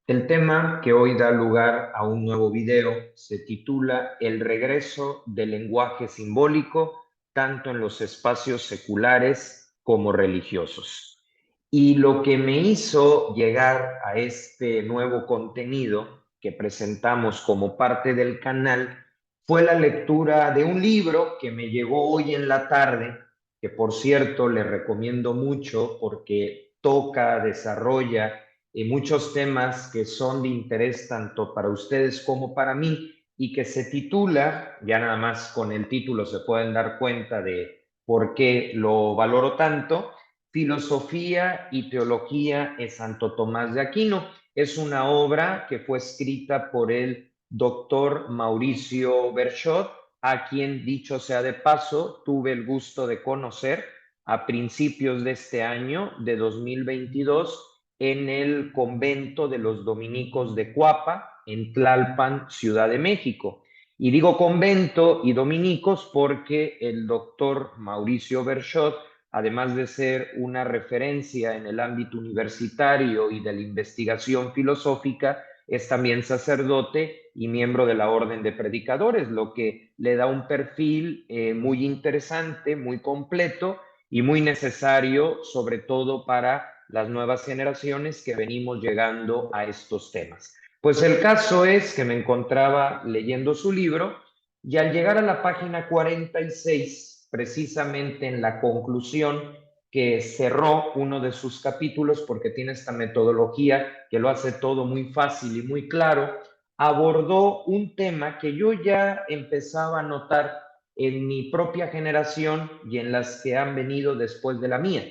El tema que hoy da lugar a un nuevo video se titula El regreso del lenguaje simbólico, tanto en los espacios seculares como religiosos. Y lo que me hizo llegar a este nuevo contenido que presentamos como parte del canal fue la lectura de un libro que me llegó hoy en la tarde, que por cierto le recomiendo mucho porque toca, desarrolla muchos temas que son de interés tanto para ustedes como para mí y que se titula, ya nada más con el título se pueden dar cuenta de por qué lo valoro tanto, Filosofía y Teología en Santo Tomás de Aquino. Es una obra que fue escrita por el doctor Mauricio Berchot, a quien, dicho sea de paso, tuve el gusto de conocer a principios de este año, de 2022, en el convento de los dominicos de Cuapa, en Tlalpan, Ciudad de México. Y digo convento y dominicos porque el doctor Mauricio Berchot, además de ser una referencia en el ámbito universitario y de la investigación filosófica, es también sacerdote y miembro de la Orden de Predicadores, lo que le da un perfil muy interesante, muy completo y muy necesario, sobre todo para las nuevas generaciones que venimos llegando a estos temas. Pues el caso es que me encontraba leyendo su libro y al llegar a la página 46, precisamente en la conclusión que cerró uno de sus capítulos, porque tiene esta metodología que lo hace todo muy fácil y muy claro, abordó un tema que yo ya empezaba a notar en mi propia generación y en las que han venido después de la mía,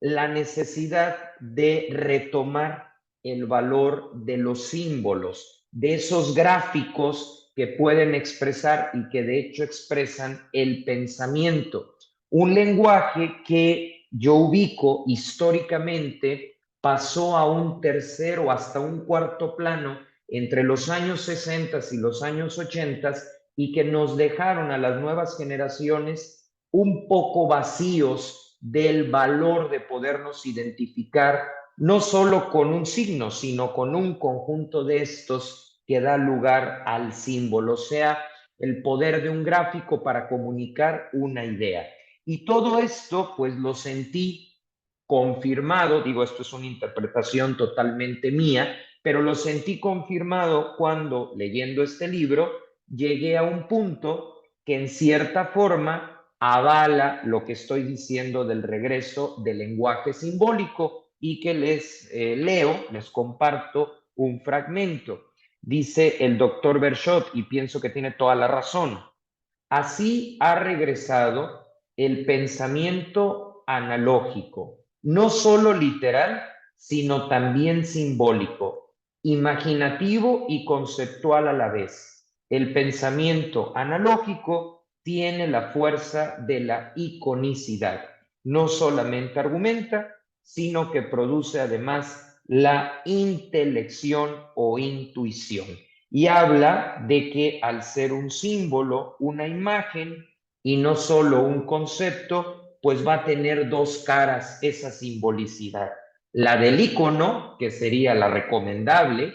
la necesidad de retomar el valor de los símbolos, de esos gráficos que pueden expresar y que de hecho expresan el pensamiento. Un lenguaje que yo ubico históricamente pasó a un tercer o hasta un cuarto plano entre los años 60 y los años 80 y que nos dejaron a las nuevas generaciones un poco vacíos del valor de podernos identificar no solo con un signo, sino con un conjunto de estos que da lugar al símbolo, o sea, el poder de un gráfico para comunicar una idea. Y todo esto, pues lo sentí confirmado, digo, esto es una interpretación totalmente mía, pero lo sentí confirmado cuando, leyendo este libro, llegué a un punto que en cierta forma avala lo que estoy diciendo del regreso del lenguaje simbólico y que les comparto un fragmento. Dice el doctor Berchot, y pienso que tiene toda la razón, así ha regresado el pensamiento analógico, no solo literal, sino también simbólico, imaginativo y conceptual a la vez. El pensamiento analógico tiene la fuerza de la iconicidad. No solamente argumenta, sino que produce además la intelección o intuición y habla de que al ser un símbolo, una imagen y no solo un concepto, pues va a tener dos caras esa simbolicidad. La del icono, que sería la recomendable,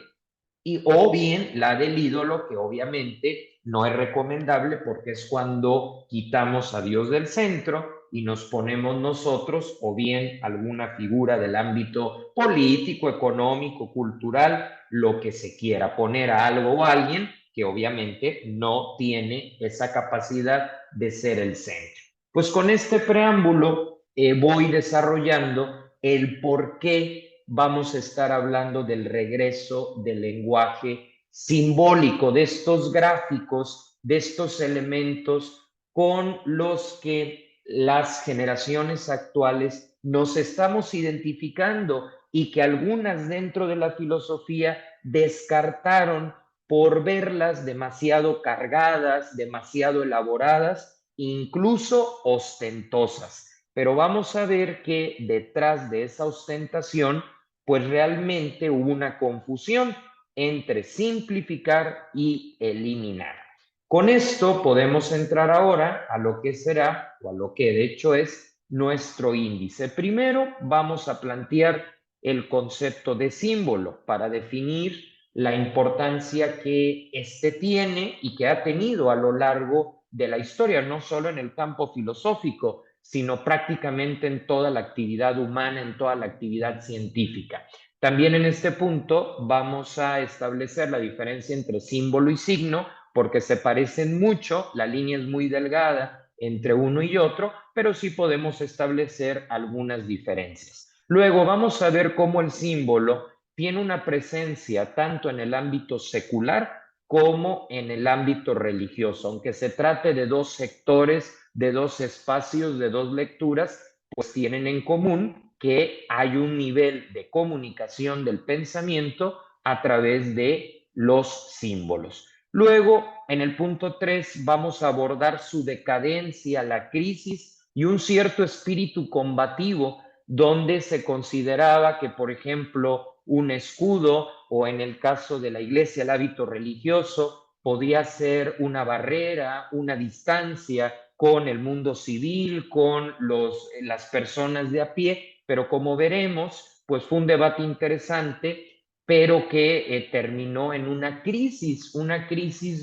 y o bien la del ídolo, que obviamente no es recomendable porque es cuando quitamos a Dios del centro y nos ponemos nosotros o bien alguna figura del ámbito político, económico, cultural, lo que se quiera, poner a algo o a alguien que obviamente no tiene esa capacidad de ser el centro. Pues con este preámbulo voy desarrollando el por qué vamos a estar hablando del regreso del lenguaje simbólico, de estos gráficos, de estos elementos con los que las generaciones actuales nos estamos identificando y que algunas dentro de la filosofía descartaron por verlas demasiado cargadas, demasiado elaboradas, incluso ostentosas. Pero vamos a ver que detrás de esa ostentación pues realmente hubo una confusión entre simplificar y eliminar. Con esto podemos entrar ahora a lo que será, o a lo que de hecho es nuestro índice. Primero vamos a plantear el concepto de símbolo para definir la importancia que éste tiene y que ha tenido a lo largo de la historia, no solo en el campo filosófico, sino prácticamente en toda la actividad humana, en toda la actividad científica. También en este punto vamos a establecer la diferencia entre símbolo y signo, porque se parecen mucho, la línea es muy delgada entre uno y otro, pero sí podemos establecer algunas diferencias. Luego vamos a ver cómo el símbolo tiene una presencia tanto en el ámbito secular como en el ámbito religioso, aunque se trate de dos sectores, de dos espacios, de dos lecturas, pues tienen en común que hay un nivel de comunicación del pensamiento a través de los símbolos. Luego, en el punto 3, vamos a abordar su decadencia, la crisis y un cierto espíritu combativo, donde se consideraba que, por ejemplo, un escudo o en el caso de la iglesia, el hábito religioso, podía ser una barrera, una distancia con el mundo civil, con las personas de a pie, pero como veremos, pues fue un debate interesante, pero que terminó en una crisis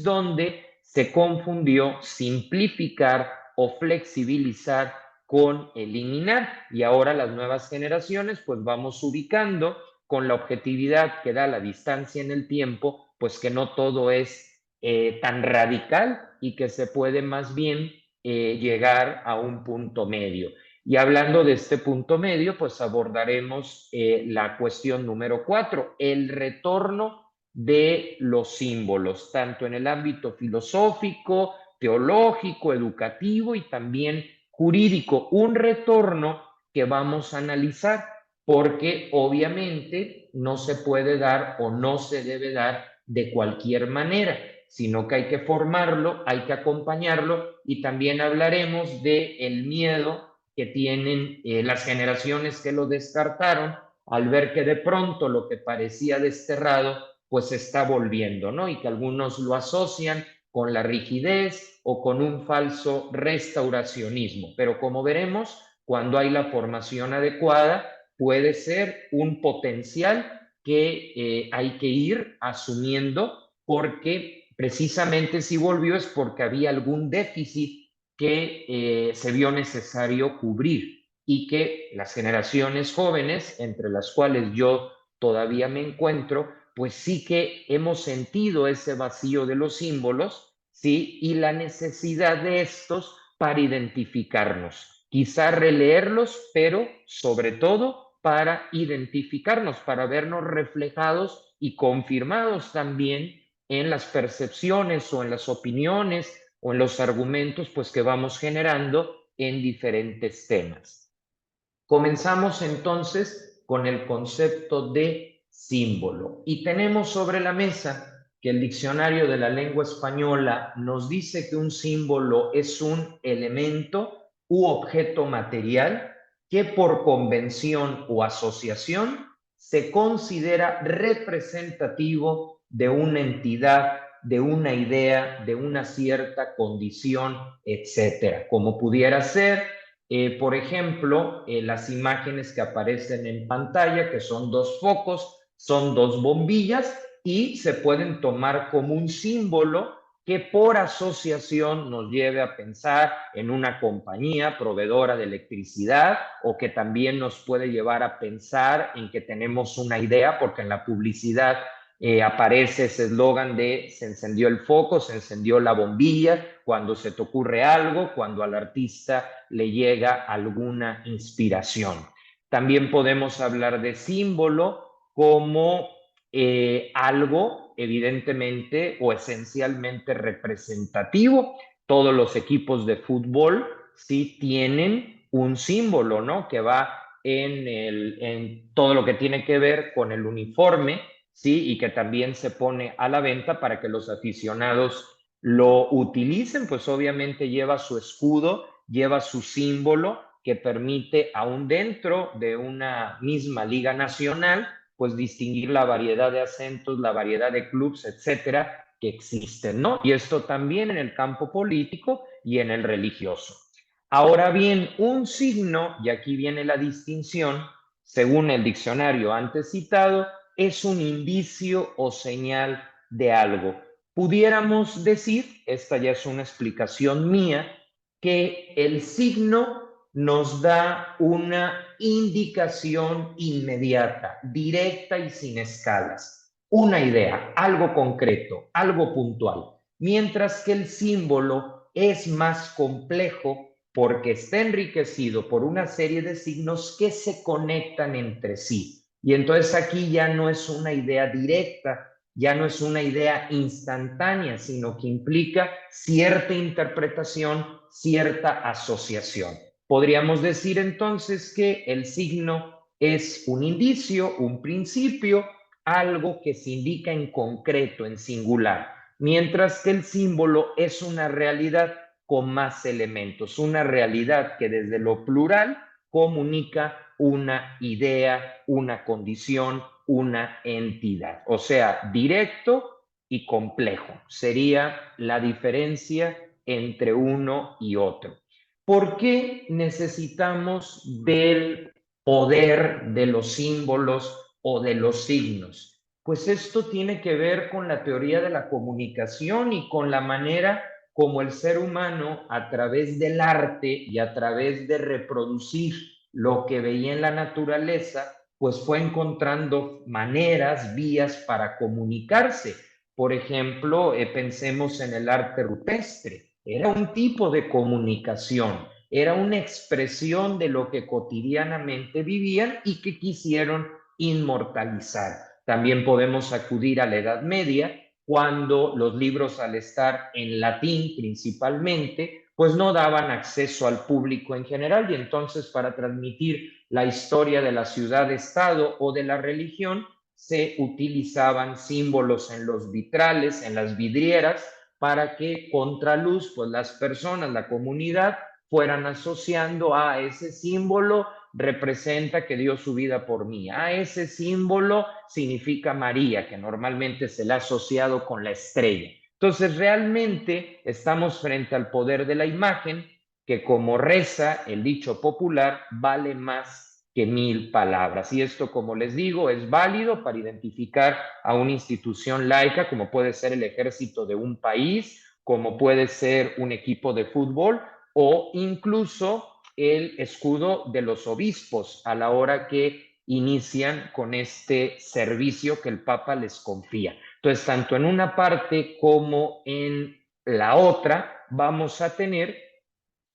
donde se confundió simplificar o flexibilizar con eliminar, y ahora las nuevas generaciones pues vamos ubicando con la objetividad que da la distancia en el tiempo, pues que no todo es tan radical y que se puede más bien llegar a un punto medio. Y hablando de este punto medio, pues abordaremos la cuestión número 4, el retorno de los símbolos, tanto en el ámbito filosófico, teológico, educativo y también jurídico. Un retorno que vamos a analizar porque obviamente no se puede dar o no se debe dar de cualquier manera, sino que hay que formarlo, hay que acompañarlo y también hablaremos del miedo que tienen las generaciones que lo descartaron al ver que de pronto lo que parecía desterrado pues se está volviendo, ¿no? Y que algunos lo asocian con la rigidez o con un falso restauracionismo. Pero como veremos, cuando hay la formación adecuada, puede ser un potencial que hay que ir asumiendo porque precisamente si volvió es porque había algún déficit que se vio necesario cubrir y que las generaciones jóvenes, entre las cuales yo todavía me encuentro, pues sí que hemos sentido ese vacío de los símbolos, ¿sí? Y la necesidad de estos para identificarnos. Quizá releerlos, pero sobre todo para identificarnos, para vernos reflejados y confirmados también en las percepciones o en las opiniones o en los argumentos pues que vamos generando en diferentes temas. Comenzamos entonces con el concepto de símbolo y tenemos sobre la mesa que el diccionario de la lengua española nos dice que un símbolo es un elemento u objeto material que por convención o asociación se considera representativo de una entidad, de una idea, de una cierta condición, etcétera. Como pudiera ser por ejemplo, las imágenes que aparecen en pantalla, que son dos focos, son dos bombillas y se pueden tomar como un símbolo que por asociación nos lleve a pensar en una compañía proveedora de electricidad o que también nos puede llevar a pensar en que tenemos una idea, porque en la publicidad aparece ese eslogan de se encendió el foco, se encendió la bombilla, cuando se te ocurre algo, cuando al artista le llega alguna inspiración. También podemos hablar de símbolo como algo evidentemente o esencialmente representativo. Todos los equipos de fútbol sí tienen un símbolo, ¿no? Que va en todo lo que tiene que ver con el uniforme, ¿sí? Y que también se pone a la venta para que los aficionados lo utilicen, pues obviamente lleva su escudo, lleva su símbolo que permite, aún dentro de una misma liga nacional, pues distinguir la variedad de acentos, la variedad de clubes, etcétera, que existen, ¿no? Y esto también en el campo político y en el religioso. Ahora bien, un signo, y aquí viene la distinción, según el diccionario antes citado, es un indicio o señal de algo. Pudiéramos decir, esta ya es una explicación mía, que el signo nos da una indicación inmediata, directa y sin escalas. Una idea, algo concreto, algo puntual. Mientras que el símbolo es más complejo porque está enriquecido por una serie de signos que se conectan entre sí. Y entonces aquí ya no es una idea directa, ya no es una idea instantánea, sino que implica cierta interpretación, cierta asociación. Podríamos decir entonces que el signo es un indicio, un principio, algo que se indica en concreto, en singular, mientras que el símbolo es una realidad con más elementos, una realidad que desde lo plural comunica una idea, una condición, una entidad. O sea, directo y complejo. Sería la diferencia entre uno y otro. ¿Por qué necesitamos del poder de los símbolos o de los signos? Pues esto tiene que ver con la teoría de la comunicación y con la manera como el ser humano, a través del arte y a través de reproducir lo que veía en la naturaleza, pues fue encontrando maneras, vías para comunicarse. Por ejemplo, pensemos en el arte rupestre. Era un tipo de comunicación, era una expresión de lo que cotidianamente vivían y que quisieron inmortalizar. También podemos acudir a la Edad Media, cuando los libros, al estar en latín principalmente, pues no daban acceso al público en general, y entonces para transmitir la historia de la ciudad-estado o de la religión se utilizaban símbolos en los vitrales, en las vidrieras, para que contraluz, pues las personas, la comunidad, fueran asociando a ese símbolo representa que dio su vida por mí. Ese símbolo significa María, que normalmente se le ha asociado con la estrella. Entonces, realmente estamos frente al poder de la imagen, que, como reza el dicho popular, vale más que 1000 palabras. Y esto, como les digo, es válido para identificar a una institución laica, como puede ser el ejército de un país, como puede ser un equipo de fútbol, o incluso el escudo de los obispos a la hora que inician con este servicio que el Papa les confía. Entonces, tanto en una parte como en la otra, vamos a tener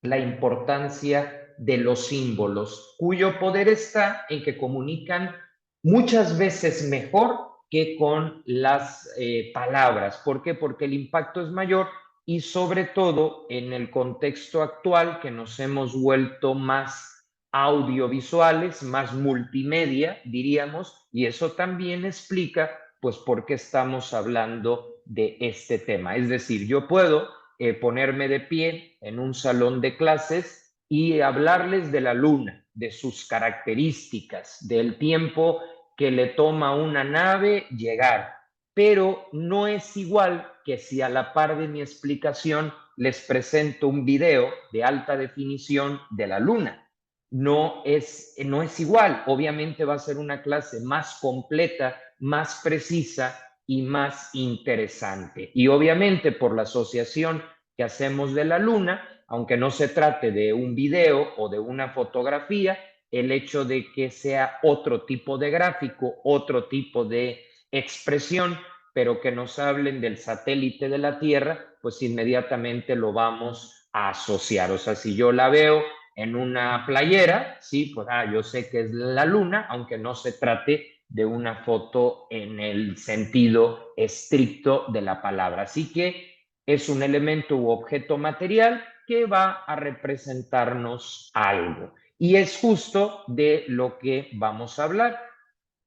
la importancia de los símbolos, cuyo poder está en que comunican muchas veces mejor que con las palabras. ¿Por qué? Porque el impacto es mayor, y sobre todo en el contexto actual, que nos hemos vuelto más audiovisuales, más multimedia, diríamos, y eso también explica pues por qué estamos hablando de este tema. Es decir, yo puedo ponerme de pie en un salón de clases y hablarles de la luna, de sus características, del tiempo que le toma a una nave llegar, pero no es igual que si a la par de mi explicación les presento un video de alta definición de la luna. No es igual. Obviamente va a ser una clase más completa, más precisa y más interesante. Y obviamente, por la asociación que hacemos de la luna, aunque no se trate de un video o de una fotografía, el hecho de que sea otro tipo de gráfico, otro tipo de expresión, pero que nos hablen del satélite de la Tierra, pues inmediatamente lo vamos a asociar. O sea, si yo la veo en una playera, sí, pues yo sé que es la luna, aunque no se trate de una foto en el sentido estricto de la palabra. Así que es un elemento u objeto material que va a representarnos algo. Y es justo de lo que vamos a hablar.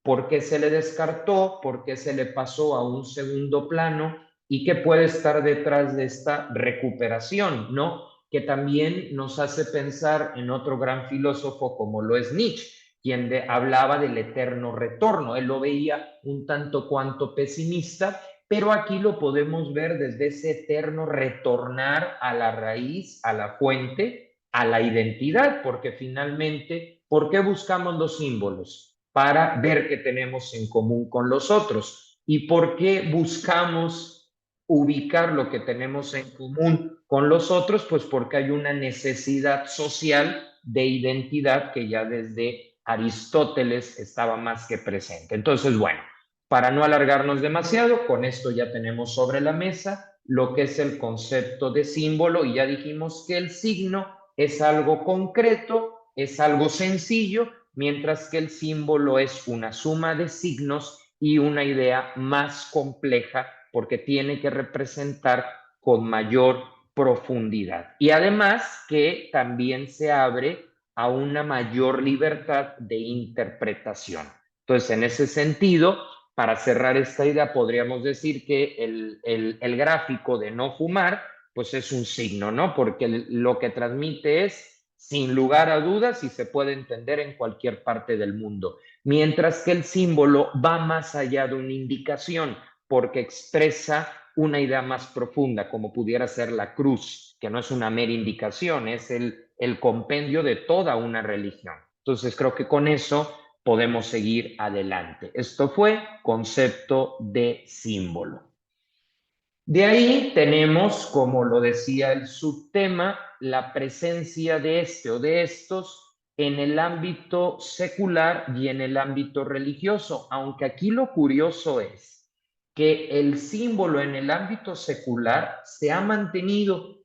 ¿Por qué se le descartó? ¿Por qué se le pasó a un segundo plano? ¿Y qué puede estar detrás de esta recuperación, ¿no? Que también nos hace pensar en otro gran filósofo como lo es Nietzsche, quien hablaba del eterno retorno. Él lo veía un tanto cuanto pesimista, pero aquí lo podemos ver desde ese eterno retornar a la raíz, a la fuente, a la identidad, porque finalmente ¿Por qué buscamos los símbolos? Para ver qué tenemos en común con los otros. ¿Y por qué buscamos ubicar lo que tenemos en común con los otros? Pues porque hay una necesidad social de identidad que ya desde Aristóteles estaba más que presente. Entonces, bueno, para no alargarnos demasiado, con esto ya tenemos sobre la mesa lo que es el concepto de símbolo y ya dijimos que el signo es algo concreto, es algo sencillo, mientras que el símbolo es una suma de signos y una idea más compleja porque tiene que representar con mayor profundidad. Y además que también se abre a una mayor libertad de interpretación. Entonces, en ese sentido, para cerrar esta idea, podríamos decir que el gráfico de no fumar, pues es un signo, ¿no? Porque lo que transmite es, sin lugar a dudas, y se puede entender en cualquier parte del mundo. Mientras que el símbolo va más allá de una indicación, porque expresa una idea más profunda, como pudiera ser la cruz, que no es una mera indicación, es el compendio de toda una religión. Entonces, creo que con eso podemos seguir adelante. Esto fue concepto de símbolo. De ahí tenemos, como lo decía el subtema, la presencia de este o de estos en el ámbito secular y en el ámbito religioso, aunque aquí lo curioso es que el símbolo en el ámbito secular se ha mantenido.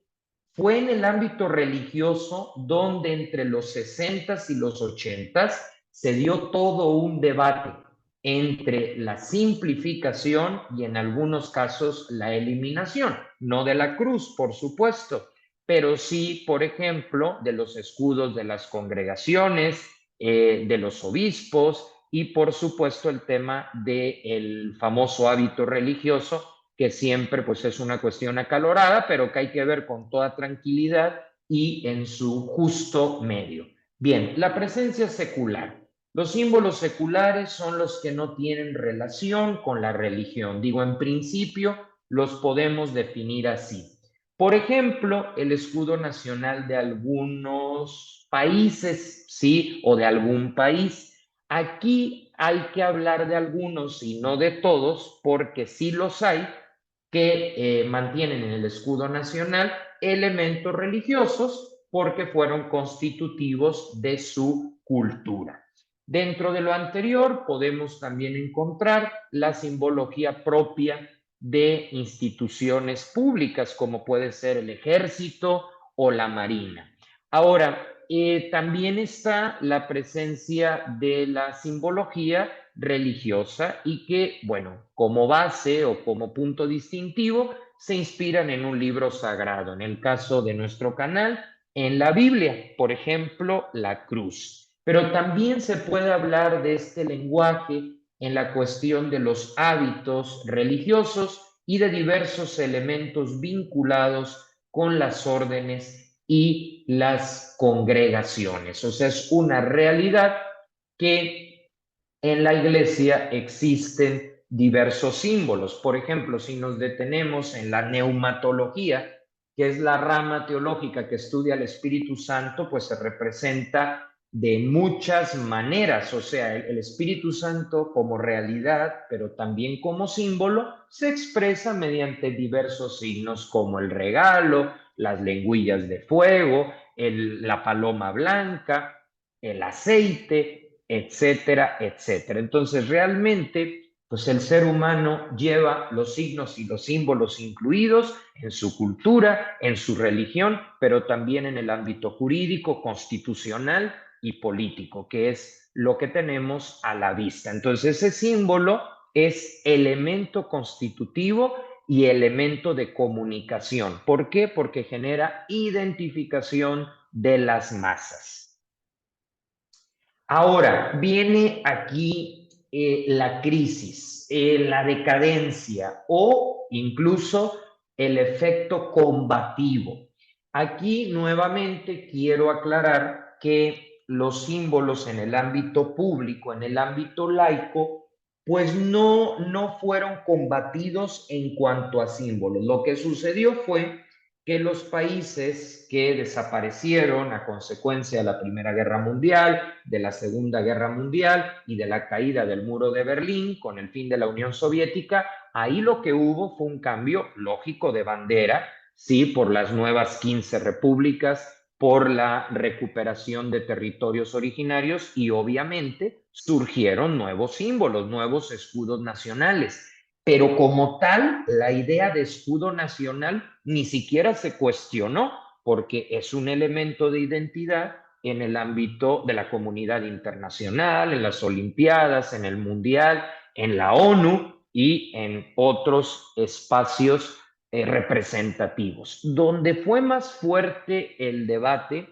Fue en el ámbito religioso donde entre los 60s y los 80s se dio todo un debate entre la simplificación y en algunos casos la eliminación, no de la cruz, por supuesto, pero sí, por ejemplo, de los escudos de las congregaciones, de los obispos y, por supuesto, el tema del famoso hábito religioso, que siempre pues es una cuestión acalorada, pero que hay que ver con toda tranquilidad y en su justo medio. Bien, la presencia secular. Los símbolos seculares son los que no tienen relación con la religión. Digo, en principio los podemos definir así. Por ejemplo, el escudo nacional de algunos países, ¿sí? O de algún país. Aquí hay que hablar de algunos y no de todos, porque sí los hay que mantienen en el escudo nacional elementos religiosos porque fueron constitutivos de su cultura. Dentro de lo anterior podemos también encontrar la simbología propia de instituciones públicas, como puede ser el ejército o la marina. Ahora, también está la presencia de la simbología religiosa y que, bueno, como base o como punto distintivo, se inspiran en un libro sagrado. En el caso de nuestro canal, en la Biblia, por ejemplo, la cruz. Pero también se puede hablar de este lenguaje en la cuestión de los hábitos religiosos y de diversos elementos vinculados con las órdenes y las congregaciones. O sea, es una realidad que en la iglesia existen diversos símbolos. Por ejemplo, si nos detenemos en la neumatología, que es la rama teológica que estudia el Espíritu Santo, pues se representa de muchas maneras. O sea, el Espíritu Santo como realidad, pero también como símbolo, se expresa mediante diversos signos como el regalo, las lengüillas de fuego, la paloma blanca, el aceite, etcétera, etcétera. Entonces, realmente, pues el ser humano lleva los signos y los símbolos incluidos en su cultura, en su religión, pero también en el ámbito jurídico, constitucional y político, que es lo que tenemos a la vista. Entonces, ese símbolo es elemento constitutivo y elemento de comunicación. ¿Por qué? Porque genera identificación de las masas. Ahora, viene aquí la crisis, la decadencia o incluso el efecto combativo. Aquí nuevamente quiero aclarar que los símbolos en el ámbito público, en el ámbito laico, pues no fueron combatidos en cuanto a símbolos. Lo que sucedió fue que los países que desaparecieron a consecuencia de la Primera Guerra Mundial, de la Segunda Guerra Mundial y de la caída del muro de Berlín con el fin de la Unión Soviética, ahí lo que hubo fue un cambio lógico de bandera, sí, por las nuevas 15 repúblicas, por la recuperación de territorios originarios y obviamente surgieron nuevos símbolos, nuevos escudos nacionales. Pero como tal, la idea de escudo nacional ni siquiera se cuestionó porque es un elemento de identidad en el ámbito de la comunidad internacional, en las Olimpiadas, en el Mundial, en la ONU y en otros espacios representativos. Donde fue más fuerte el debate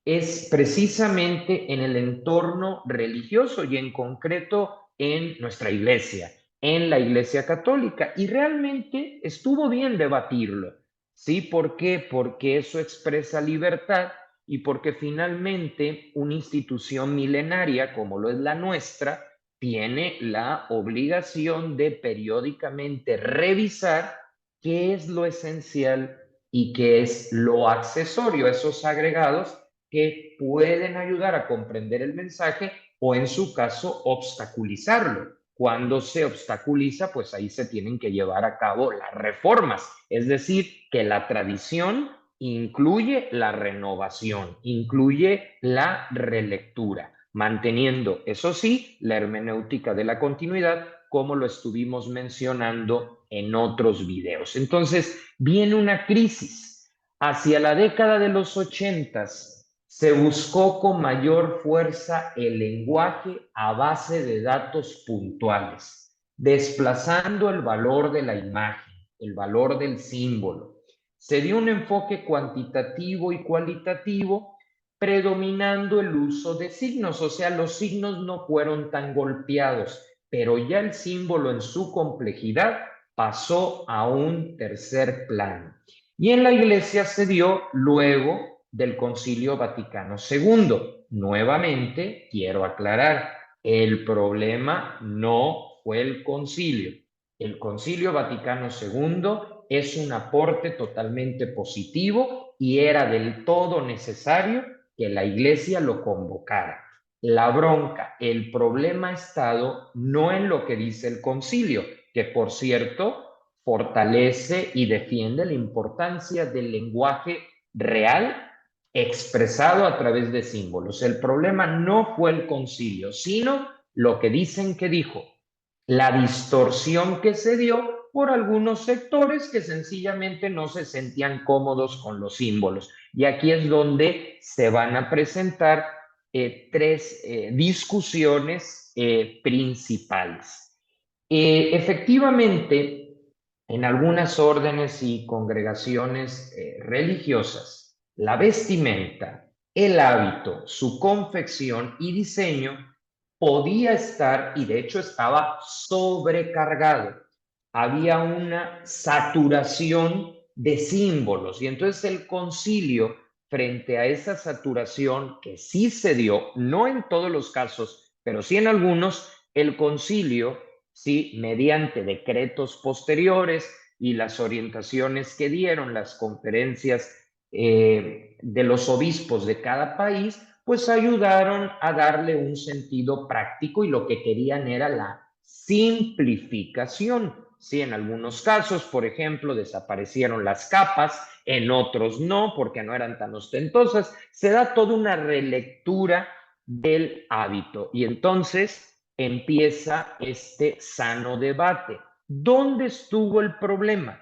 es precisamente en el entorno religioso y en concreto en nuestra iglesia, en la Iglesia Católica. Y realmente estuvo bien debatirlo. ¿Sí? ¿Por qué? Porque eso expresa libertad y porque finalmente una institución milenaria como lo es la nuestra tiene la obligación de periódicamente revisar qué es lo esencial y qué es lo accesorio, esos agregados que pueden ayudar a comprender el mensaje o en su caso obstaculizarlo. Cuando se obstaculiza, pues ahí se tienen que llevar a cabo las reformas, es decir, que la tradición incluye la renovación, incluye la relectura, manteniendo, eso sí, la hermenéutica de la continuidad, como lo estuvimos mencionando en otros videos. Entonces, viene una crisis. Hacia la década de los 80 se buscó con mayor fuerza el lenguaje a base de datos puntuales, desplazando el valor de la imagen, el valor del símbolo. Se dio un enfoque cuantitativo y cualitativo, predominando el uso de signos, o sea, los signos no fueron tan golpeados, pero ya el símbolo en su complejidad pasó a un tercer plano. Y en la iglesia se dio luego del Concilio Vaticano II. Nuevamente, quiero aclarar, el problema no fue el concilio. El Concilio Vaticano II es un aporte totalmente positivo y era del todo necesario que la iglesia lo convocara. La bronca, el problema ha estado no en lo que dice el concilio, que por cierto fortalece y defiende la importancia del lenguaje real expresado a través de símbolos. El problema no fue el concilio, sino lo que dicen que dijo, la distorsión que se dio por algunos sectores que sencillamente no se sentían cómodos con los símbolos. Y aquí es donde se van a presentar tres discusiones principales. Efectivamente, en algunas órdenes y congregaciones religiosas, la vestimenta, el hábito, su confección y diseño podía estar, y de hecho estaba sobrecargado. Había una saturación de símbolos y entonces el concilio, frente a esa saturación que sí se dio, no en todos los casos, pero sí en algunos, el concilio, sí, mediante decretos posteriores y las orientaciones que dieron las conferencias de los obispos de cada país, pues ayudaron a darle un sentido práctico y lo que querían era la simplificación. Sí, en algunos casos, por ejemplo, desaparecieron las capas, en otros no, porque no eran tan ostentosas. Se da toda una relectura del hábito y entonces empieza este sano debate. ¿Dónde estuvo el problema?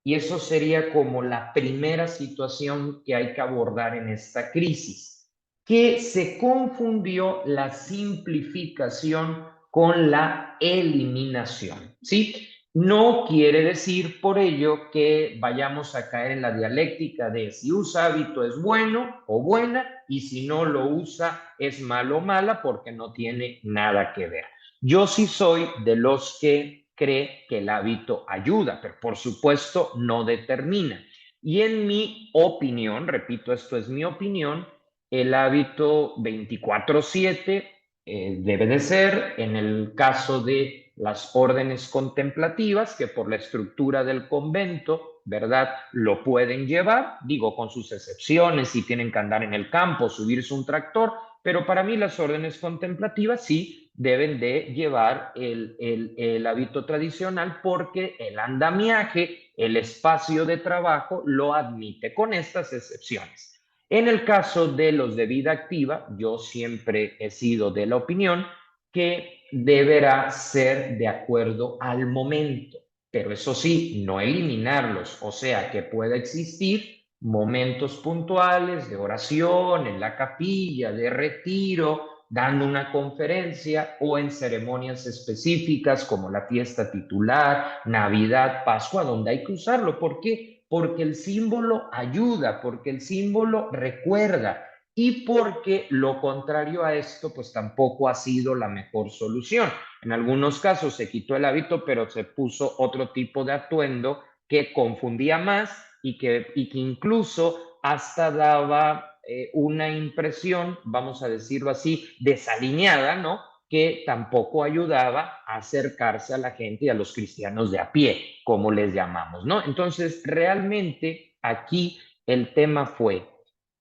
Y eso sería como la primera situación que hay que abordar en esta crisis, que se confundió la simplificación con la eliminación, ¿sí? No quiere decir por ello que vayamos a caer en la dialéctica de si usa hábito es bueno o buena y si no lo usa es malo o mala porque no tiene nada que ver. Yo sí soy de los que cree que el hábito ayuda, pero por supuesto no determina. Y en mi opinión, repito, esto es mi opinión, el hábito 24/7 debe de ser, en el caso de las órdenes contemplativas, que por la estructura del convento ¿verdad? Lo pueden llevar, digo, con sus excepciones, si tienen que andar en el campo, subirse un tractor, pero para mí las órdenes contemplativas sí deben de llevar el hábito tradicional porque el andamiaje, el espacio de trabajo lo admite con estas excepciones. En el caso de los de vida activa, yo siempre he sido de la opinión que deberá ser de acuerdo al momento, pero eso sí, no eliminarlos, o sea, que pueda existir momentos puntuales de oración en la capilla, de retiro, dando una conferencia o en ceremonias específicas como la fiesta titular, Navidad, Pascua, donde hay que usarlo. ¿Por qué? Porque el símbolo ayuda, porque el símbolo recuerda y porque lo contrario a esto, pues tampoco ha sido la mejor solución. En algunos casos se quitó el hábito, pero se puso otro tipo de atuendo que confundía más y que incluso hasta daba una impresión, vamos a decirlo así, desalineada, ¿no? Que tampoco ayudaba a acercarse a la gente y a los cristianos de a pie, como les llamamos, ¿no? Entonces, realmente aquí el tema fue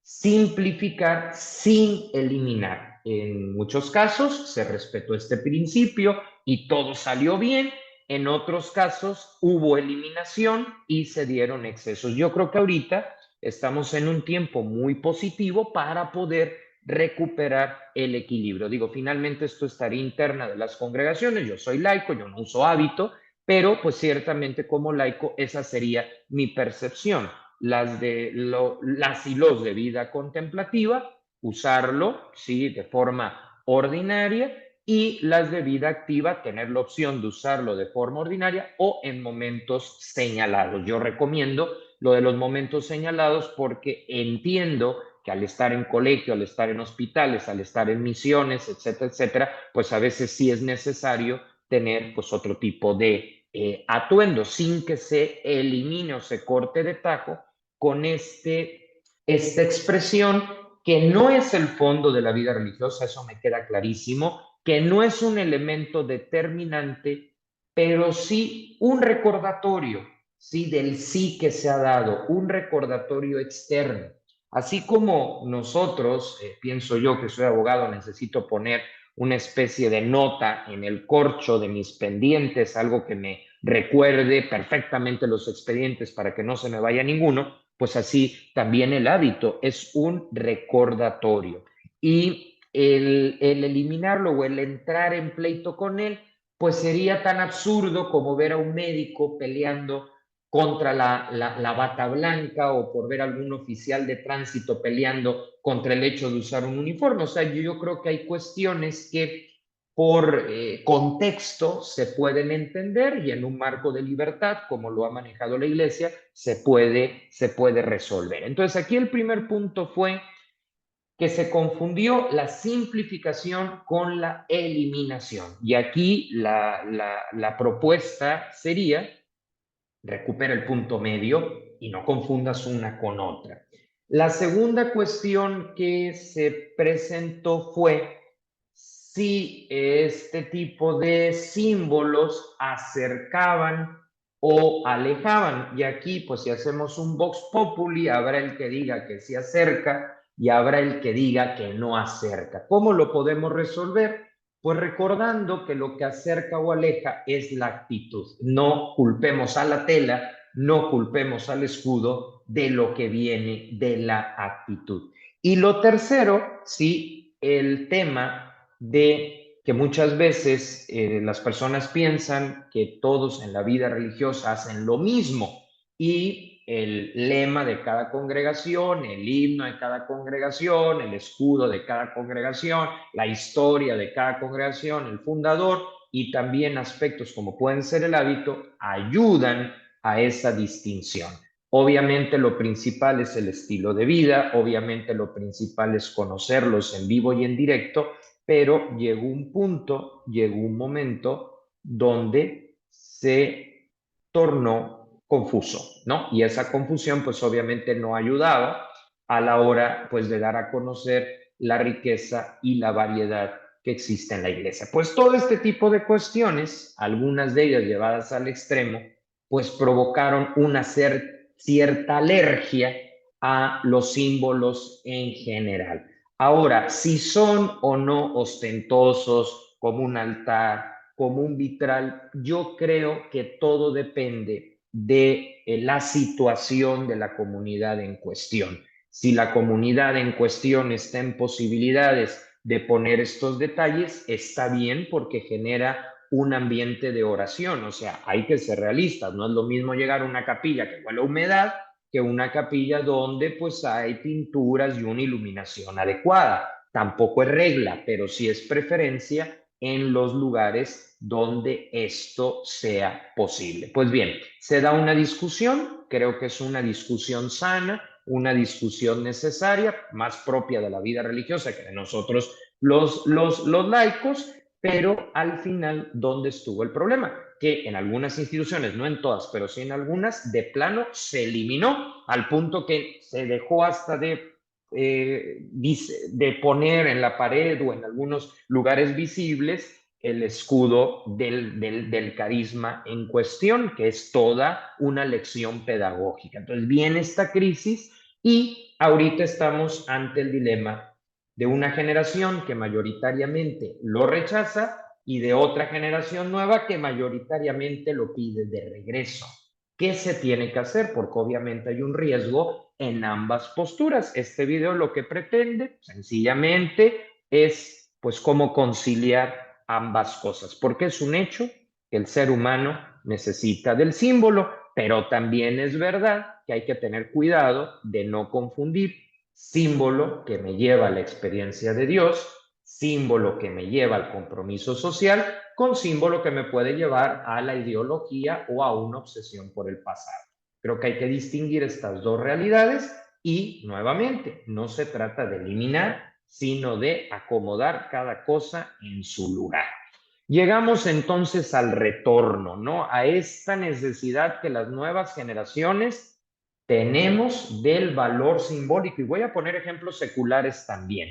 simplificar sin eliminar. En muchos casos se respetó este principio y todo salió bien. En otros casos hubo eliminación y se dieron excesos. Yo creo que ahorita estamos en un tiempo muy positivo para poder recuperar el equilibrio. Digo, finalmente esto estaría interna de las congregaciones. Yo soy laico, yo no uso hábito, pero pues ciertamente como laico esa sería mi percepción. Las y los de vida contemplativa, usarlo, sí, de forma ordinaria, y las de vida activa, tener la opción de usarlo de forma ordinaria o en momentos señalados. Yo recomiendo lo de los momentos señalados porque entiendo que al estar en colegio, al estar en hospitales, al estar en misiones, etcétera, etcétera, pues a veces sí es necesario tener pues otro tipo de atuendo sin que se elimine o se corte de tajo con esta expresión que no es el fondo de la vida religiosa, eso me queda clarísimo, que no es un elemento determinante, pero sí un recordatorio, sí, del sí que se ha dado, un recordatorio externo. Así como nosotros, pienso yo que soy abogado, necesito poner una especie de nota en el corcho de mis pendientes, algo que me recuerde perfectamente los expedientes para que no se me vaya ninguno, pues así también el hábito es un recordatorio. Y el eliminarlo o el entrar en pleito con él, pues sería tan absurdo como ver a un médico peleando contra la bata blanca o por ver a algún oficial de tránsito peleando contra el hecho de usar un uniforme. O sea, yo creo que hay cuestiones que por contexto se pueden entender y en un marco de libertad, como lo ha manejado la Iglesia, se puede resolver. Entonces, aquí el primer punto fue que se confundió la simplificación con la eliminación. Y aquí la propuesta sería recupera el punto medio y no confundas una con otra. La segunda cuestión que se presentó fue si este tipo de símbolos acercaban o alejaban. Y aquí, pues si hacemos un vox populi, habrá el que diga que se acerca y habrá el que diga que no acerca. ¿Cómo lo podemos resolver? Pues recordando que lo que acerca o aleja es la actitud. No culpemos a la tela, no culpemos al escudo de lo que viene de la actitud. Y lo tercero, sí, el tema de que muchas veces las personas piensan que todos en la vida religiosa hacen lo mismo y el lema de cada congregación, el himno de cada congregación, el escudo de cada congregación, la historia de cada congregación, el fundador y también aspectos como pueden ser el hábito, ayudan a esa distinción. Obviamente lo principal es el estilo de vida, obviamente lo principal es conocerlos en vivo y en directo, pero llegó un punto, llegó un momento donde se tornó confuso, ¿no? Y esa confusión pues obviamente no ayudaba a la hora pues de dar a conocer la riqueza y la variedad que existe en la iglesia. Pues todo este tipo de cuestiones, algunas de ellas llevadas al extremo, pues provocaron una cierta alergia a los símbolos en general. Ahora, si son o no ostentosos, como un altar, como un vitral, yo creo que todo depende de la situación de la comunidad en cuestión. Si la comunidad en cuestión está en posibilidades de poner estos detalles, está bien porque genera un ambiente de oración. O sea, hay que ser realistas. No es lo mismo llegar a una capilla que huele a humedad que una capilla donde pues hay pinturas y una iluminación adecuada. Tampoco es regla, pero sí es preferencia en los lugares donde esto sea posible. Pues bien, se da una discusión, creo que es una discusión sana, una discusión necesaria, más propia de la vida religiosa que de nosotros los laicos, pero al final, ¿dónde estuvo el problema? Que en algunas instituciones, no en todas, pero sí en algunas, de plano se eliminó al punto que se dejó hasta de poner en la pared o en algunos lugares visibles el escudo del carisma en cuestión, que es toda una lección pedagógica. Entonces viene esta crisis y ahorita estamos ante el dilema de una generación que mayoritariamente lo rechaza y de otra generación nueva que mayoritariamente lo pide de regreso. ¿Qué se tiene que hacer? Porque obviamente hay un riesgo en ambas posturas. Este video lo que pretende sencillamente es pues cómo conciliar ambas cosas, porque es un hecho que el ser humano necesita del símbolo, pero también es verdad que hay que tener cuidado de no confundir símbolo que me lleva a la experiencia de Dios, símbolo que me lleva al compromiso social, con símbolo que me puede llevar a la ideología o a una obsesión por el pasado. Creo que hay que distinguir estas dos realidades y, nuevamente, no se trata de eliminar, sino de acomodar cada cosa en su lugar. Llegamos entonces al retorno, ¿no? A esta necesidad que las nuevas generaciones tenemos del valor simbólico. Y voy a poner ejemplos seculares también.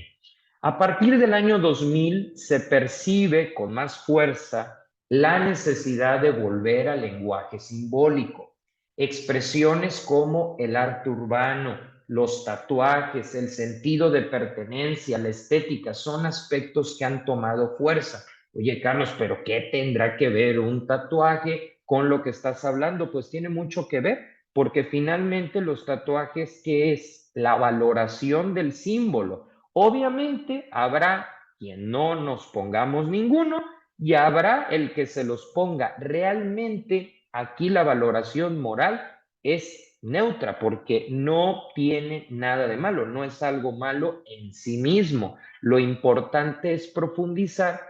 A partir del año 2000 se percibe con más fuerza la necesidad de volver al lenguaje simbólico. Expresiones como el arte urbano, los tatuajes, el sentido de pertenencia, la estética, son aspectos que han tomado fuerza. Oye, Carlos, pero ¿qué tendrá que ver un tatuaje con lo que estás hablando? Pues tiene mucho que ver, porque finalmente los tatuajes, ¿qué es? La valoración del símbolo. Obviamente habrá quien no nos pongamos ninguno y habrá el que se los ponga. Realmente aquí la valoración moral es neutra porque no tiene nada de malo, no es algo malo en sí mismo. Lo importante es profundizar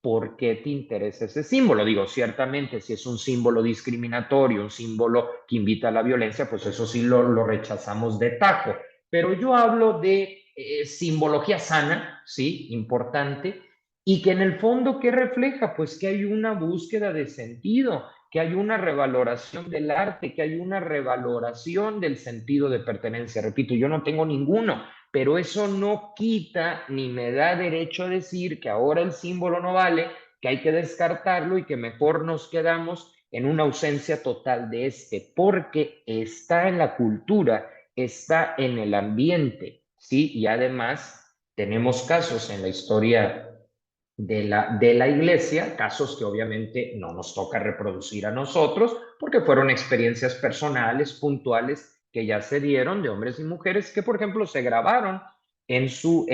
por qué te interesa ese símbolo. Digo, ciertamente si es un símbolo discriminatorio, un símbolo que invita a la violencia, pues eso sí lo rechazamos de tajo. Pero yo hablo de simbología sana, ¿sí? Importante, y que en el fondo, ¿qué refleja? Pues que hay una búsqueda de sentido, que hay una revaloración del arte, que hay una revaloración del sentido de pertenencia. Repito, yo no tengo ninguno, pero eso no quita ni me da derecho a decir que ahora el símbolo no vale, que hay que descartarlo y que mejor nos quedamos en una ausencia total de este, porque está en la cultura, está en el ambiente, ¿sí? Y además tenemos casos en la historia de la iglesia, casos que obviamente no nos toca reproducir a nosotros, porque fueron experiencias personales, puntuales, que ya se dieron de hombres y mujeres que, por ejemplo, se grabaron en su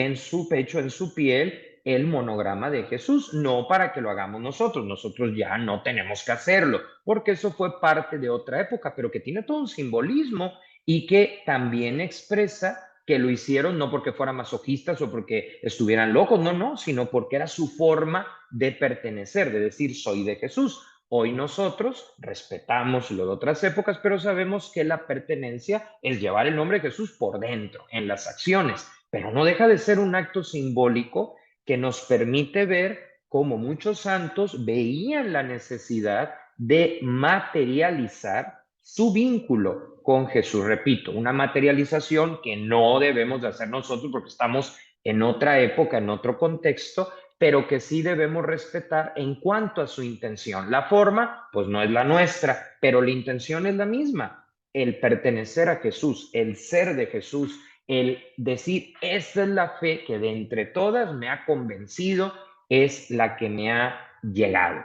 pecho, en su piel, el monograma de Jesús, no para que lo hagamos nosotros ya no tenemos que hacerlo, porque eso fue parte de otra época, pero que tiene todo un simbolismo y que también expresa que lo hicieron no porque fueran masoquistas o porque estuvieran locos, no, sino porque era su forma de pertenecer, de decir, soy de Jesús. Hoy nosotros respetamos lo de otras épocas, pero sabemos que la pertenencia es llevar el nombre de Jesús por dentro, en las acciones, pero no deja de ser un acto simbólico que nos permite ver cómo muchos santos veían la necesidad de materializar su vínculo con Jesús. Repito, una materialización que no debemos de hacer nosotros porque estamos en otra época, en otro contexto, pero que sí debemos respetar en cuanto a su intención. La forma, pues no es la nuestra, pero la intención es la misma. El pertenecer a Jesús, el ser de Jesús, el decir, esta es la fe que de entre todas me ha convencido, es la que me ha llegado.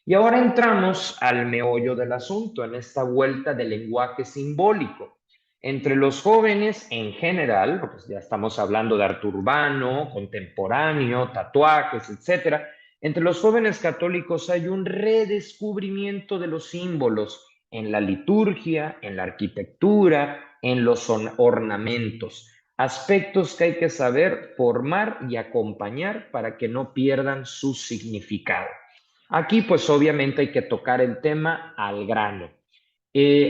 Y ahora entramos al meollo del asunto, en esta vuelta del lenguaje simbólico. Entre los jóvenes en general, pues ya estamos hablando de arte urbano, contemporáneo, tatuajes, etcétera. Entre los jóvenes católicos hay un redescubrimiento de los símbolos en la liturgia, en la arquitectura, en los ornamentos, aspectos que hay que saber formar y acompañar para que no pierdan su significado. Aquí pues obviamente hay que tocar el tema al grano.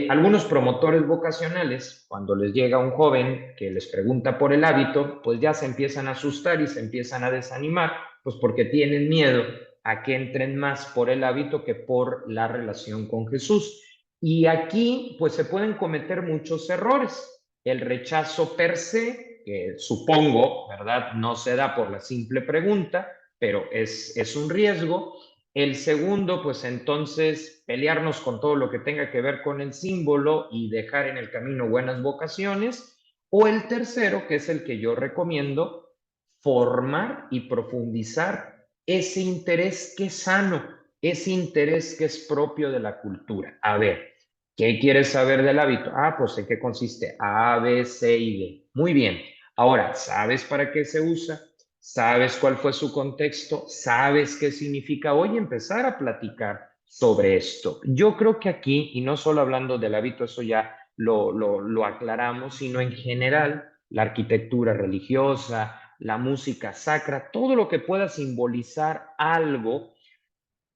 Algunos promotores vocacionales, cuando les llega un joven que les pregunta por el hábito, pues ya se empiezan a asustar y se empiezan a desanimar, pues porque tienen miedo a que entren más por el hábito que por la relación con Jesús. Y aquí pues se pueden cometer muchos errores. El rechazo per se, que supongo, ¿verdad? No se da por la simple pregunta, pero es un riesgo. El segundo, pues entonces pelearnos con todo lo que tenga que ver con el símbolo y dejar en el camino buenas vocaciones. O el tercero, que es el que yo recomiendo, formar y profundizar ese interés que es sano, ese interés que es propio de la cultura. A ver, ¿qué quieres saber del hábito? Ah, pues ¿en qué consiste? A, B, C y D. Muy bien. Ahora, ¿sabes para qué se usa? ¿Sabes cuál fue su contexto? ¿Sabes qué significa hoy empezar a platicar sobre esto? Yo creo que aquí, y no solo hablando del hábito, eso ya lo aclaramos, sino en general, la arquitectura religiosa, la música sacra, todo lo que pueda simbolizar algo,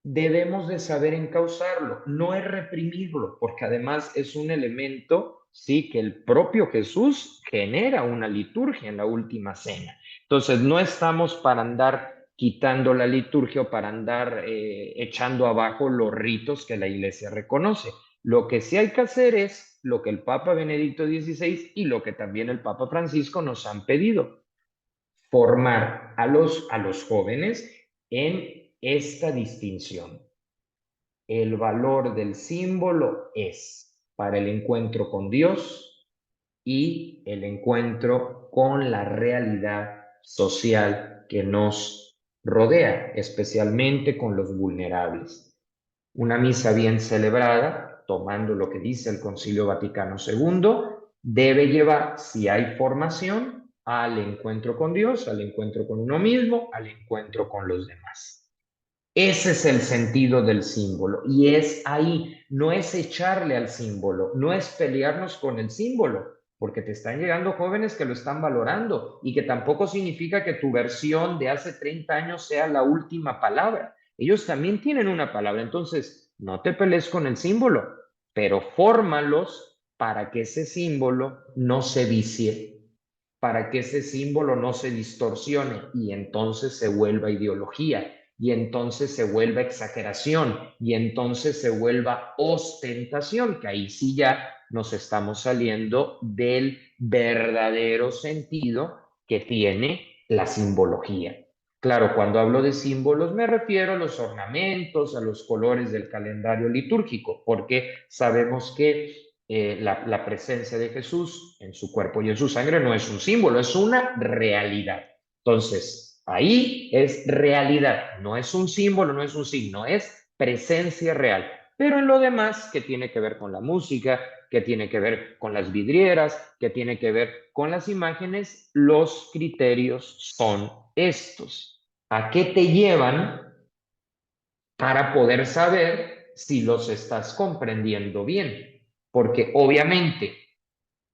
debemos de saber encauzarlo, no es reprimirlo, porque además es un elemento, sí, que el propio Jesús genera una liturgia en la última cena. Entonces, no estamos para andar quitando la liturgia o para andar echando abajo los ritos que la iglesia reconoce. Lo que sí hay que hacer es lo que el Papa Benedicto XVI y lo que también el Papa Francisco nos han pedido, formar a los jóvenes en esta distinción. El valor del símbolo es para el encuentro con Dios y el encuentro con la realidad social que nos rodea, especialmente con los vulnerables. Una misa bien celebrada, tomando lo que dice el Concilio Vaticano II, debe llevar, si hay formación, al encuentro con Dios, al encuentro con uno mismo, al encuentro con los demás. Ese es el sentido del símbolo y es ahí, no es echarle al símbolo, no es pelearnos con el símbolo, porque te están llegando jóvenes que lo están valorando y que tampoco significa que tu versión de hace 30 años sea la última palabra. Ellos también tienen una palabra, entonces no te pelees con el símbolo, pero fórmalos para que ese símbolo no se vicie, para que ese símbolo no se distorsione y entonces se vuelva ideología y entonces se vuelva exageración y entonces se vuelva ostentación, que ahí sí ya nos estamos saliendo del verdadero sentido que tiene la simbología. Claro, cuando hablo de símbolos me refiero a los ornamentos, a los colores del calendario litúrgico, porque sabemos que la presencia de Jesús en su cuerpo y en su sangre no es un símbolo, es una realidad. Entonces, ahí es realidad, no es un símbolo, no es un signo, es presencia real. Pero en lo demás, que tiene que ver con la música, que tiene que ver con las vidrieras, que tiene que ver con las imágenes, los criterios son estos. ¿A qué te llevan para poder saber si los estás comprendiendo bien? Porque obviamente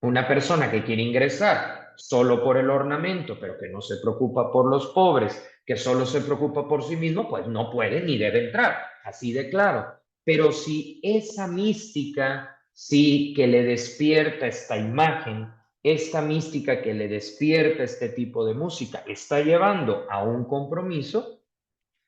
una persona que quiere ingresar solo por el ornamento, pero que no se preocupa por los pobres, que solo se preocupa por sí mismo, pues no puede ni debe entrar, así de claro. Pero si esa mística, sí que le despierta esta imagen, esta mística que le despierta este tipo de música, está llevando a un compromiso,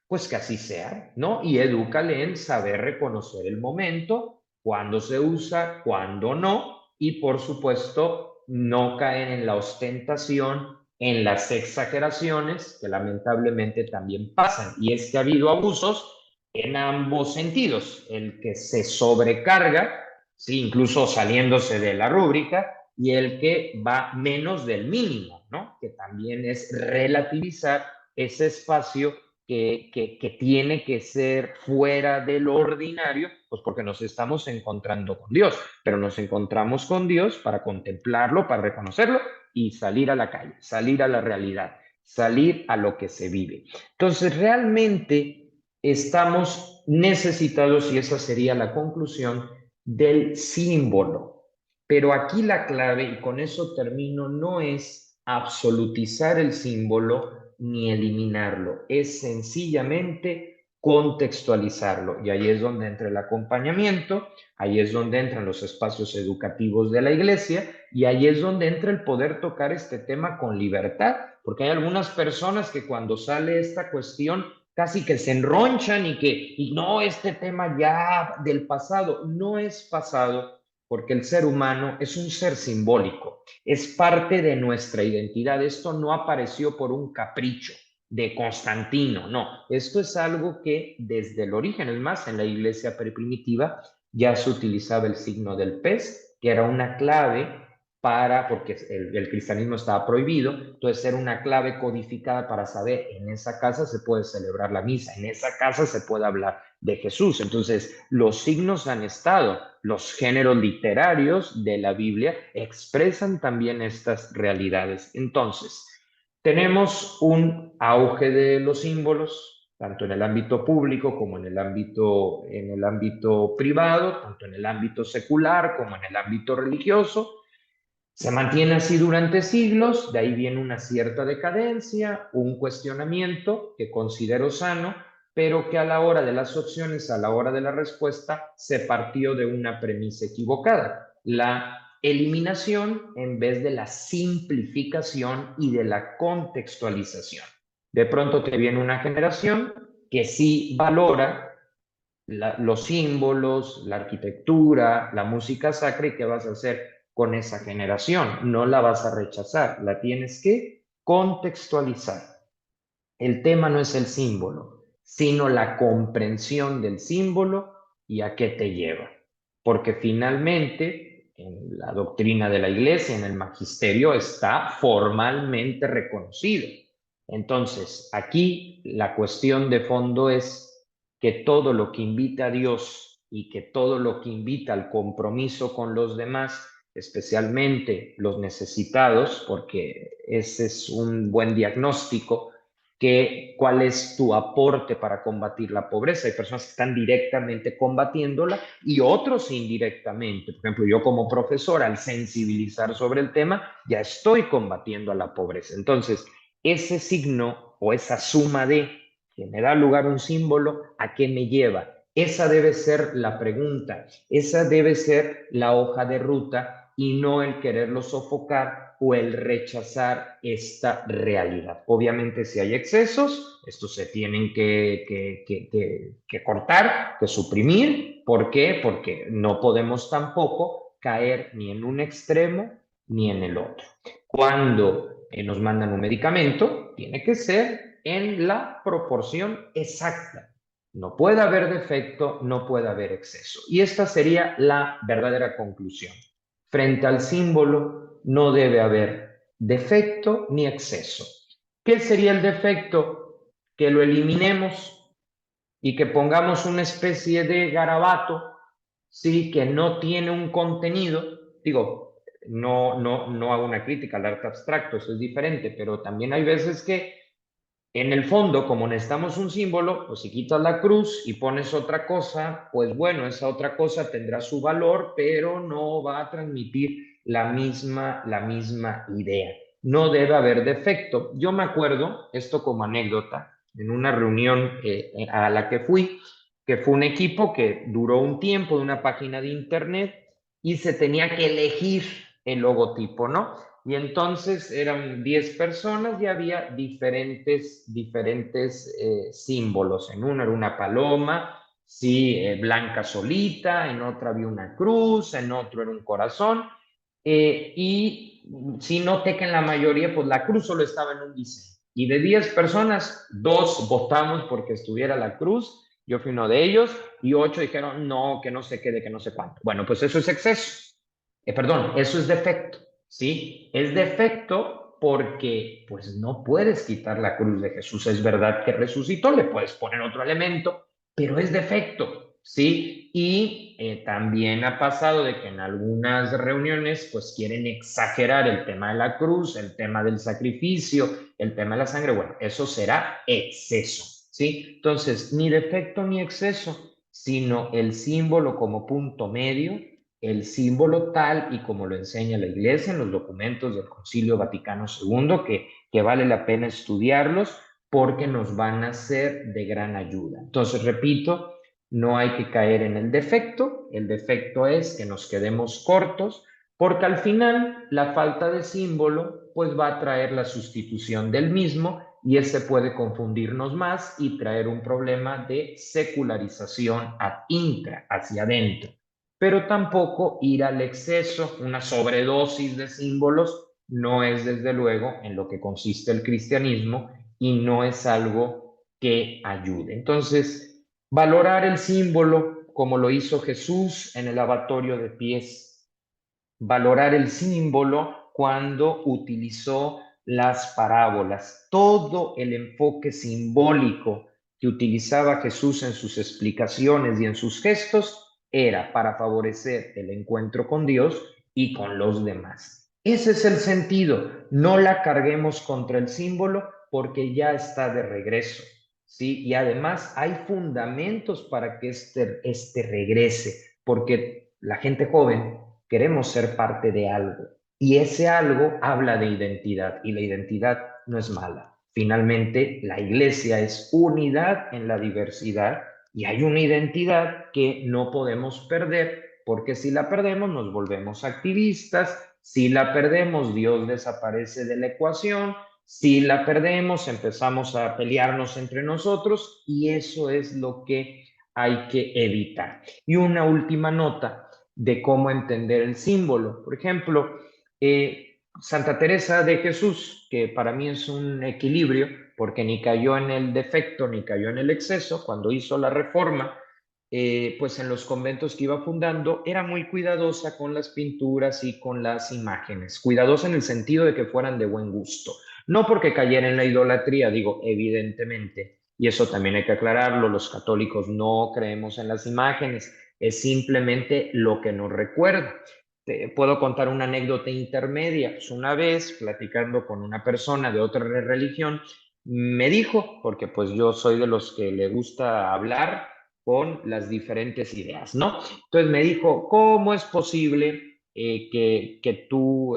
pues que así sea, ¿no? Y edúcale en saber reconocer el momento, cuándo se usa, cuándo no, y por supuesto no caen en la ostentación, en las exageraciones que lamentablemente también pasan. Y es que ha habido abusos en ambos sentidos, el que se sobrecarga, ¿sí? Incluso saliéndose de la rúbrica, y el que va menos del mínimo, ¿no? Que también es relativizar ese espacio que tiene que ser fuera del ordinario, pues porque nos estamos encontrando con Dios, pero nos encontramos con Dios para contemplarlo, para reconocerlo y salir a la calle, salir a la realidad, salir a lo que se vive. Entonces, realmente estamos necesitados, y esa sería la conclusión, del símbolo. Pero aquí la clave, y con eso termino, no es absolutizar el símbolo ni eliminarlo, es sencillamente contextualizarlo. Y ahí es donde entra el acompañamiento, ahí es donde entran los espacios educativos de la iglesia, y ahí es donde entra el poder tocar este tema con libertad, porque hay algunas personas que cuando sale esta cuestión casi que se enronchan y no, este tema ya del pasado, no es pasado, porque el ser humano es un ser simbólico, es parte de nuestra identidad. Esto no apareció por un capricho de Constantino, no, esto es algo que desde el origen, es más, en la iglesia primitiva ya se utilizaba el signo del pez, que era una clave porque el cristianismo estaba prohibido, entonces era una clave codificada para saber, en esa casa se puede celebrar la misa, en esa casa se puede hablar de Jesús. Entonces, los signos han estado, los géneros literarios de la Biblia expresan también estas realidades. Entonces, tenemos un auge de los símbolos, tanto en el ámbito público como en el ámbito privado, tanto en el ámbito secular como en el ámbito religioso. Se mantiene así durante siglos, de ahí viene una cierta decadencia, un cuestionamiento que considero sano, pero que a la hora de las opciones, a la hora de la respuesta, se partió de una premisa equivocada, la eliminación en vez de la simplificación y de la contextualización. De pronto te viene una generación que sí valora los símbolos, la arquitectura, la música sacra, y qué vas a hacer con esa generación. No la vas a rechazar, la tienes que contextualizar. El tema no es el símbolo, sino la comprensión del símbolo y a qué te lleva. Porque finalmente, en la doctrina de la iglesia, en el magisterio, está formalmente reconocido. Entonces, aquí la cuestión de fondo es que todo lo que invita a Dios y que todo lo que invita al compromiso con los demás, especialmente los necesitados, porque ese es un buen diagnóstico, cuál es tu aporte para combatir la pobreza. Hay personas que están directamente combatiéndola y otros indirectamente. Por ejemplo, yo como profesor, al sensibilizar sobre el tema, ya estoy combatiendo a la pobreza. Entonces, ese signo o esa suma de que me da lugar un símbolo, ¿a qué me lleva? Esa debe ser la pregunta, esa debe ser la hoja de ruta y no el quererlo sofocar o el rechazar esta realidad. Obviamente si hay excesos, estos se tienen que cortar, que suprimir. ¿Por qué? Porque no podemos tampoco caer ni en un extremo ni en el otro. Cuando nos mandan un medicamento, tiene que ser en la proporción exacta. No puede haber defecto, no puede haber exceso. Y esta sería la verdadera conclusión. Frente al símbolo no debe haber defecto ni exceso. ¿Qué sería el defecto? Que lo eliminemos y que pongamos una especie de garabato, sí, que no tiene un contenido. Digo, no hago una crítica al arte abstracto, eso es diferente, pero también hay veces que en el fondo, como necesitamos un símbolo, pues si quitas la cruz y pones otra cosa, pues bueno, esa otra cosa tendrá su valor, pero no va a transmitir la misma idea. No debe haber defecto. Yo me acuerdo, esto como anécdota, en una reunión a la que fui, que fue un equipo que duró un tiempo de una página de internet y se tenía que elegir el logotipo, ¿no? Y entonces eran 10 personas y había diferentes símbolos. En uno era una paloma, sí, blanca solita, en otra había una cruz, en otro era un corazón. Y sí noté que en la mayoría, pues la cruz solo estaba en un diseño. Y de 10 personas, 2 votamos porque estuviera la cruz, yo fui uno de ellos, y 8 dijeron, no, que no se quede, que no sé cuánto. Bueno, pues eso es exceso. Perdón, eso es defecto, ¿sí? Es defecto porque pues no puedes quitar la cruz de Jesús. Es verdad que resucitó, le puedes poner otro elemento, pero es defecto, ¿sí? Y también ha pasado de que en algunas reuniones pues quieren exagerar el tema de la cruz, el tema del sacrificio, el tema de la sangre. Bueno, eso será exceso, ¿sí? Entonces, ni defecto ni exceso, sino el símbolo como punto medio, el símbolo tal y como lo enseña la Iglesia en los documentos del Concilio Vaticano II, que vale la pena estudiarlos porque nos van a ser de gran ayuda. Entonces, repito, no hay que caer en el defecto es que nos quedemos cortos, porque al final la falta de símbolo pues va a traer la sustitución del mismo y ese puede confundirnos más y traer un problema de secularización ad intra, hacia adentro. Pero tampoco ir al exceso, una sobredosis de símbolos, no es desde luego en lo que consiste el cristianismo y no es algo que ayude. Entonces, valorar el símbolo como lo hizo Jesús en el lavatorio de pies, valorar el símbolo cuando utilizó las parábolas, todo el enfoque simbólico que utilizaba Jesús en sus explicaciones y en sus gestos era para favorecer el encuentro con Dios y con los demás. Ese es el sentido. No la carguemos contra el símbolo porque ya está de regreso. ¿Sí? Y además hay fundamentos para que este regrese, porque la gente joven queremos ser parte de algo y ese algo habla de identidad y la identidad no es mala. Finalmente, la iglesia es unidad en la diversidad y hay una identidad que no podemos perder porque si la perdemos nos volvemos activistas, si la perdemos Dios desaparece de la ecuación, si la perdemos empezamos a pelearnos entre nosotros y eso es lo que hay que evitar. Y una última nota de cómo entender el símbolo. Por ejemplo, Santa Teresa de Jesús, que para mí es un equilibrio, porque ni cayó en el defecto ni cayó en el exceso, cuando hizo la reforma, pues en los conventos que iba fundando, era muy cuidadosa con las pinturas y con las imágenes, cuidadosa en el sentido de que fueran de buen gusto, no porque cayera en la idolatría, digo, evidentemente, y eso también hay que aclararlo, los católicos no creemos en las imágenes, es simplemente lo que nos recuerda. Te puedo contar una anécdota intermedia. Pues una vez, platicando con una persona de otra religión, me dijo, porque pues yo soy de los que le gusta hablar con las diferentes ideas, ¿no? Entonces me dijo, ¿cómo es posible que tú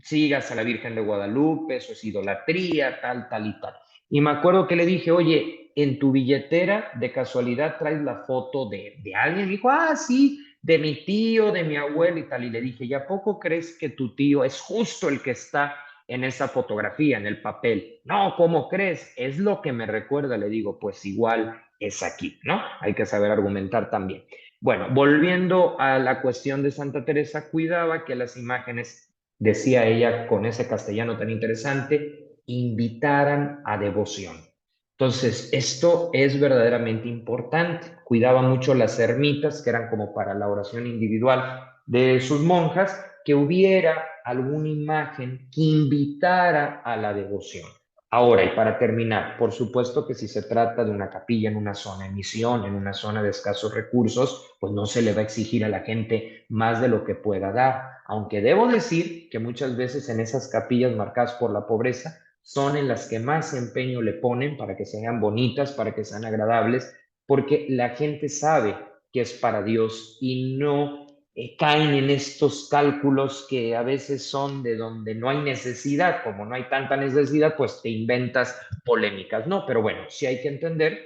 sigas a la Virgen de Guadalupe? Eso es idolatría, tal, tal y tal. Y me acuerdo que le dije, oye, en tu billetera de casualidad traes la foto de alguien. Me dijo, ah, sí, de mi tío, de mi abuelo y tal. Y le dije, ¿y a poco crees que tu tío es justo el que está en esa fotografía, en el papel? No, ¿cómo crees? Es lo que me recuerda. Le digo, pues igual es aquí, ¿no? Hay que saber argumentar también. Bueno, volviendo a la cuestión de Santa Teresa, cuidaba que las imágenes, decía ella con ese castellano tan interesante, invitaran a devoción. Entonces, esto es verdaderamente importante. Cuidaba mucho las ermitas, que eran como para la oración individual de sus monjas, que hubiera alguna imagen que invitara a la devoción. Ahora, y para terminar, por supuesto que si se trata de una capilla en una zona de misión, en una zona de escasos recursos, pues no se le va a exigir a la gente más de lo que pueda dar. Aunque debo decir que muchas veces en esas capillas marcadas por la pobreza, son en las que más empeño le ponen para que sean bonitas, para que sean agradables, porque la gente sabe que es para Dios y no caen en estos cálculos que a veces son de donde no hay necesidad, como no hay tanta necesidad, pues te inventas polémicas, ¿no? Pero bueno, sí hay que entender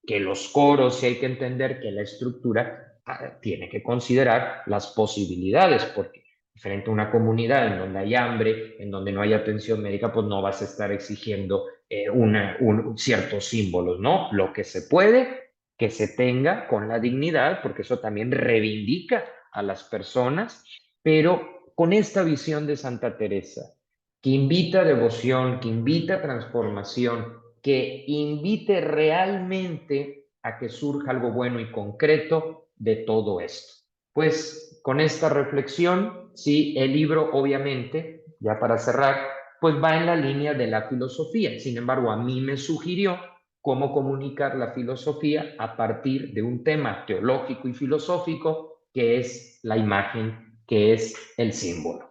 que los coros, sí hay que entender que la estructura tiene que considerar las posibilidades, porque frente a una comunidad en donde hay hambre, en donde no hay atención médica, pues no vas a estar exigiendo ciertos símbolos, ¿no? Lo que se puede, que se tenga con la dignidad, porque eso también reivindica a las personas, pero con esta visión de Santa Teresa, que invita a devoción, que invita a transformación, que invite realmente a que surja algo bueno y concreto de todo esto. Pues con esta reflexión, sí, el libro obviamente, ya para cerrar, pues va en la línea de la filosofía. Sin embargo, a mí me sugirió cómo comunicar la filosofía a partir de un tema teológico y filosófico que es la imagen, que es el símbolo.